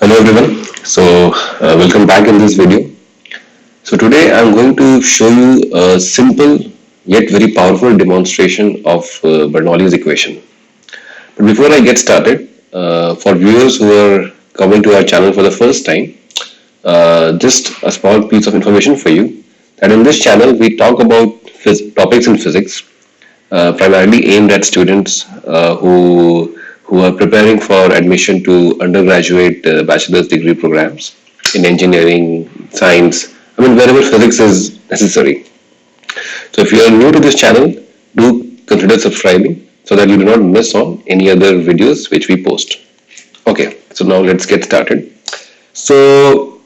Hello everyone. Welcome back in this video. So today I'm going to show you a simple yet very powerful demonstration of Bernoulli's equation. But before I get started, for viewers who are coming to our channel for the first time, just a small piece of information for you that in this channel we talk about topics in physics, primarily aimed at students who are preparing for admission to undergraduate bachelor's degree programs in engineering, science, wherever physics is necessary. So if you are new to this channel, do consider subscribing so that you do not miss on any other videos which we post. Okay, so now let's get started. So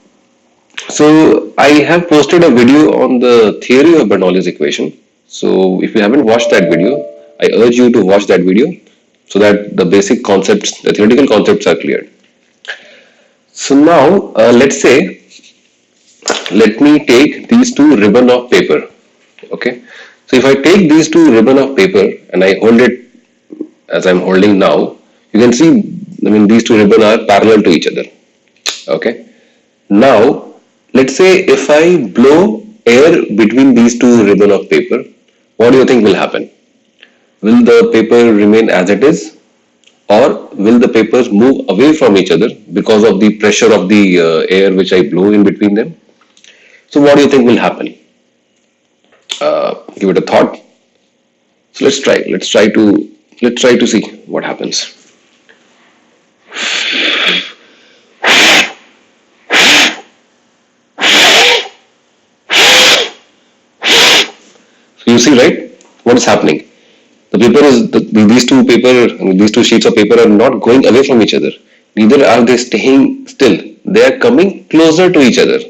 I have posted a video on the theory of Bernoulli's equation. So if you haven't watched that video, I urge you to watch that video so that the basic concepts, the theoretical concepts are clear. So now let me take these two ribbon of paper. Okay. So if I take these two ribbon of paper and I hold it as I'm holding now, you can see, these two ribbon are parallel to each other. Okay. Now, let's say if I blow air between these two ribbon of paper, what do you think will happen? Will the paper remain as it is, or will the papers move away from each other because of the pressure of the air which I blow in between them? So what do you think will happen? Give it a thought. So let's try to see what happens. So you see, right? What is happening? The paper is these two sheets of paper are not going away from each other. Neither are they staying still. They are coming closer to each other,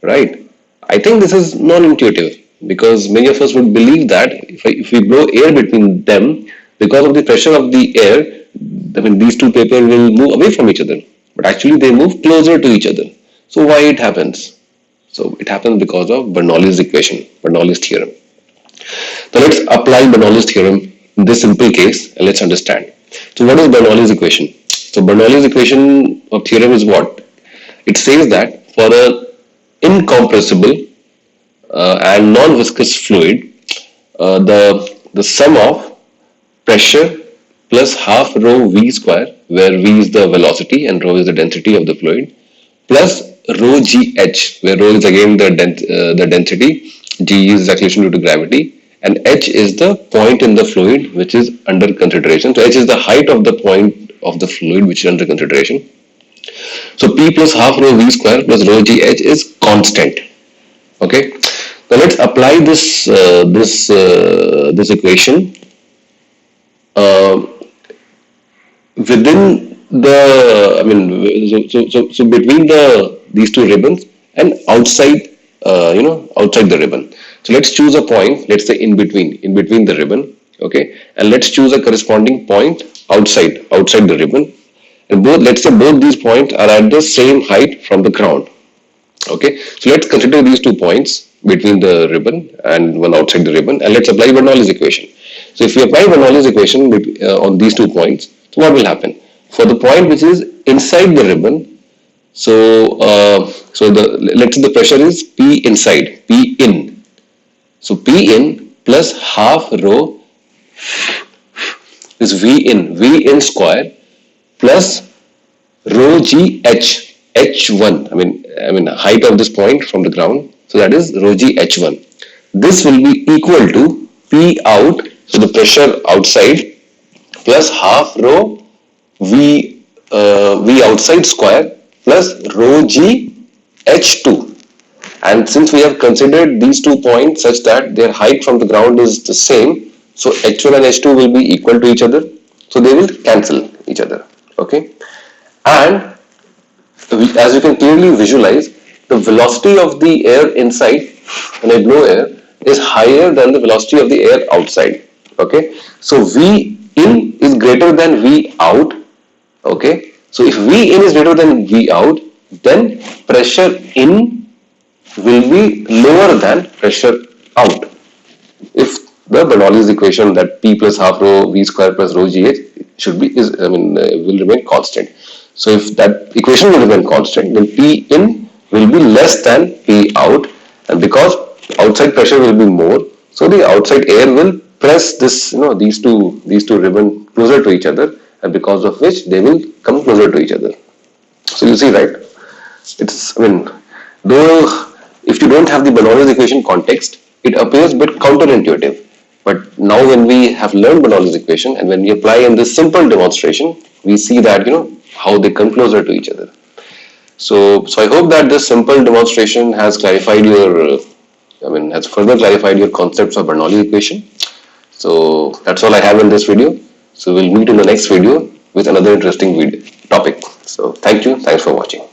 right? I think this is non-intuitive because many of us would believe that if we blow air between them, because of the pressure of the air, these two paper will move away from each other. But actually, they move closer to each other. So why it happens? So it happens because of Bernoulli's equation, Bernoulli's theorem. So let's apply Bernoulli's theorem in this simple case and let's understand. So what is Bernoulli's equation? So Bernoulli's equation of theorem is what? It says that for an incompressible and non-viscous fluid, the sum of pressure plus half rho v square, where v is the velocity and rho is the density of the fluid, plus rho gh, where rho is again the density, g is acceleration due to gravity, and h is the point in the fluid which is under consideration. So h is the height of the point of the fluid which is under consideration. So p plus half rho v square plus rho gh is constant. Okay. Now let's apply this equation within so between these two ribbons and outside outside the ribbon. So let's choose a point, let's say in between the ribbon, okay, and let's choose a corresponding point outside the ribbon, and let's say both these points are at the same height from the ground. Okay, so let's consider these 2 points between the ribbon and one outside the ribbon, and let's apply Bernoulli's equation. So if we apply Bernoulli's equation on these 2 points, so what will happen? For the point which is inside the ribbon, let's say the pressure is P inside, P in. So P in plus half rho is V in square plus rho G H, H1, height of this point from the ground. So that is rho G H1. This will be equal to P out, so the pressure outside, plus half rho V outside square plus rho G H2. And since we have considered these 2 points such that their height from the ground is the same, so H1 and H2 will be equal to each other. So they will cancel each other. Okay. And as you can clearly visualize, the velocity of the air inside when I blow air is higher than the velocity of the air outside. Okay. So V in is greater than V out. Okay. So if V in is greater than V out, then pressure in will be lower than pressure out. If the Bernoulli's equation, that P plus half rho V square plus rho GH, should be is will remain constant. So if that equation will remain constant, then P in will be less than P out, and because outside pressure will be more, so the outside air will press this these two ribbon closer to each other, and because of which they will come closer to each other. So you see, right? It's though if you don't have the Bernoulli's equation context, it appears a bit counterintuitive. But now when we have learned Bernoulli's equation and when we apply in this simple demonstration, we see that how they come closer to each other. So I hope that this simple demonstration has clarified has further clarified your concepts of Bernoulli equation. So that's all I have in this video. So we'll meet in the next video with another interesting topic. So thank you. Thanks for watching.